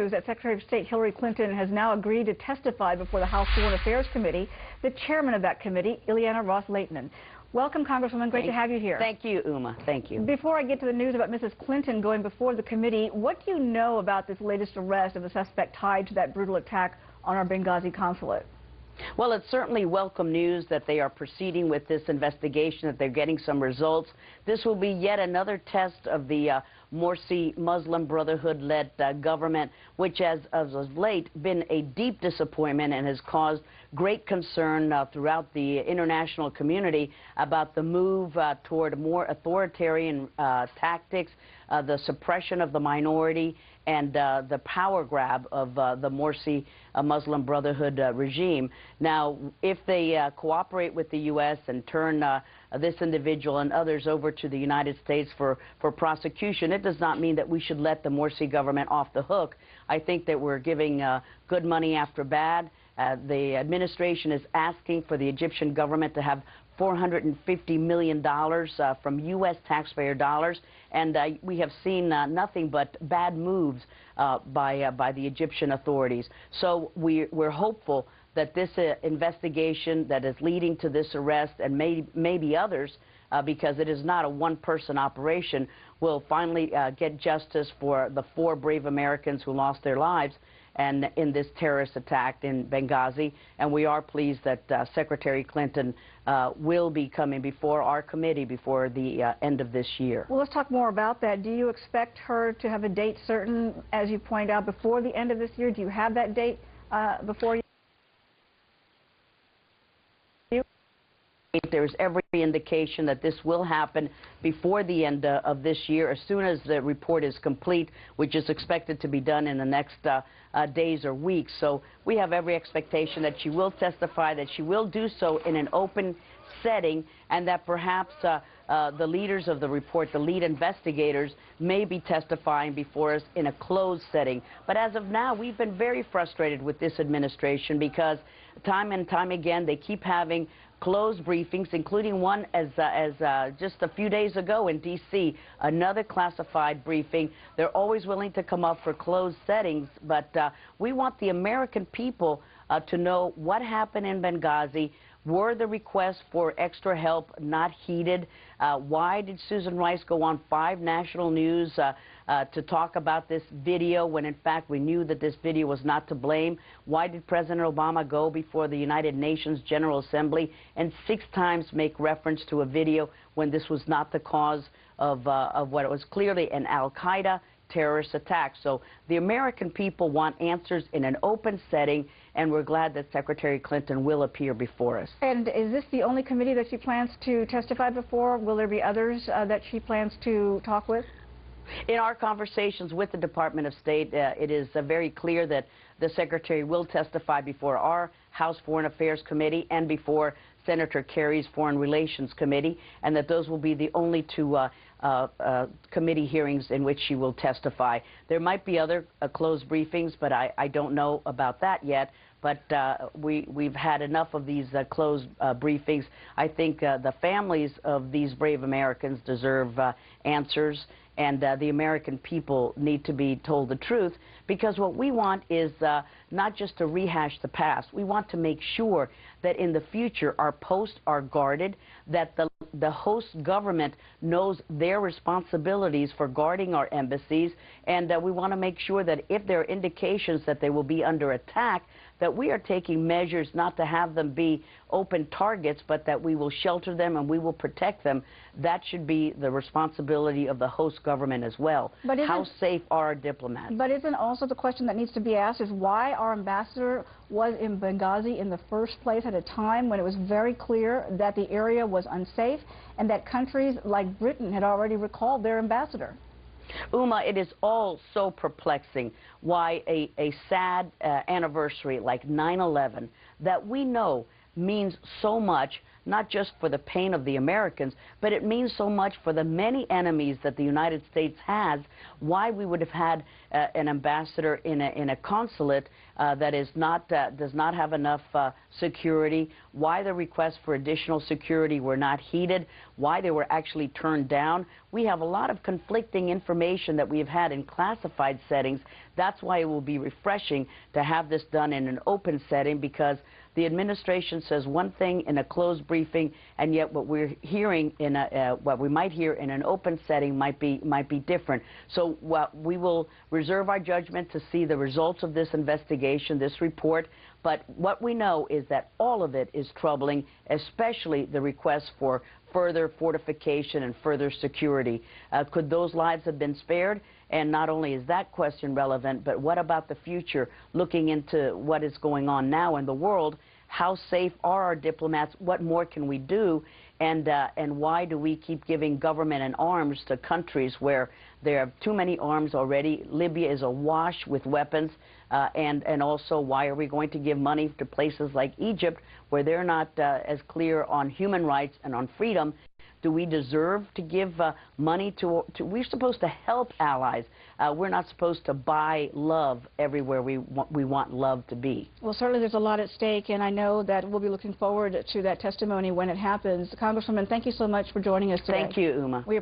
news that Secretary of State Hillary Clinton has now agreed to testify before the House Foreign Affairs Committee. The chairman of that committee, Ros Lehtinen. Welcome, Congresswoman. Great to have you here. Thank you, Uma. Thank you. Before I get to the news about Mrs. Clinton going before the committee, what do you know about this latest arrest of a suspect tied to that brutal attack on our Benghazi consulate? Well, it's certainly welcome news that they are proceeding with this investigation, that they're getting some results. This will be yet another test of the Morsi Muslim Brotherhood-led government, which as of late been a deep disappointment and has caused great concern throughout the international community about the move toward more authoritarian tactics, the suppression of the minority, and the power grab of the Morsi Muslim Brotherhood regime. Now, if they cooperate with the U.S. and turn this individual and others over to the United States for prosecution, it does not mean that we should let the Morsi government off the hook. I think that we're giving good money after bad. The administration is asking for the Egyptian government to have $450 million from U.S. taxpayer dollars, and we have seen nothing but bad moves by the Egyptian authorities. So we're hopeful that this investigation that is leading to this arrest, and maybe others, because it is not a one-person operation, will finally get justice for the 4 brave Americans who lost their lives and in this terrorist attack in Benghazi. And we are pleased that Secretary Clinton will be coming before our committee before the end of this year. Well, let's talk more about that. Do you expect her to have a date certain, as you pointed out, before the end of this year? Do you have that date before you? There's every indication that this will happen before the end of this year, as soon as the report is complete, which is expected to be done in the next days or weeks. So we have every expectation that she will testify, that she will do so in an open setting, and that perhaps the leaders of the report, the lead investigators, may be testifying before us in a closed setting. But as of now, we've been very frustrated with this administration because time and time again they keep having closed briefings, including one as just a few days ago in D.C., another classified briefing. They're always willing to come up for closed settings, but we want the American people to know what happened in Benghazi. Were the requests for extra help not heeded? Why did Susan Rice go on 5 national news to talk about this video when in fact we knew that this video was not to blame? Why did President Obama go before the United Nations General Assembly and 6 times make reference to a video when this was not the cause of what was clearly an Al-Qaeda terrorist attack? So the American people want answers in an open setting, and we're glad that Secretary Clinton will appear before us. And is this the only committee that she plans to testify before? Will there be others that she plans to talk with? In our conversations with the Department of State, it is very clear that the Secretary will testify before our House Foreign Affairs Committee and before Senator Kerry's Foreign Relations Committee, and that those will be the only 2 committee hearings in which she will testify. There might be other closed briefings, but I don't know about that yet. But we've had enough of these closed briefings. I think the families of these brave Americans deserve answers, and the American people need to be told the truth, because what we want is not just to rehash the past. We want to make sure that in the future our posts are guarded, that the host government knows their responsibilities for guarding our embassies, and we want to make sure that if there are indications that they will be under attack, that we are taking measures not to have them be open targets, but that we will shelter them and we will protect them. That should be the responsibility of the host government as well. But how safe are our diplomats? But isn't also the question that needs to be asked is why our ambassador was in Benghazi in the first place at a time when it was very clear that the area was unsafe and that countries like Britain had already recalled their ambassador? Uma, it is all so perplexing why a sad anniversary like 9/11 that we know means so much not just for the pain of the Americans, but it means so much for the many enemies that the United States has, why we would have had an ambassador in a consulate that is not, does not have enough security, why the requests for additional security were not heeded, why they were actually turned down. We have a lot of conflicting information that we have had in classified settings. That's why it will be refreshing to have this done in an open setting, because the administration says one thing in a closed briefing, and yet what we're hearing in what we might hear in an open setting might be different. So we will reserve our judgment to see the results of this investigation, this report. But what we know is that all of it is troubling, especially the request for further fortification and further security. Could those lives have been spared? And not only is that question relevant, but what about the future, looking into what is going on now in the world? How safe are our diplomats? What more can we do? And why do we keep giving government and arms to countries where there are too many arms already? Libya is awash with weapons. And also, why are we going to give money to places like Egypt, where they're not as clear on human rights and on freedom? Do we deserve to give money to we're supposed to help allies. We're not supposed to buy love everywhere we want love to be. Well, certainly there's a lot at stake, and I know that we'll be looking forward to that testimony when it happens. Congresswoman, thank you so much for joining us today. Thank you, Uma.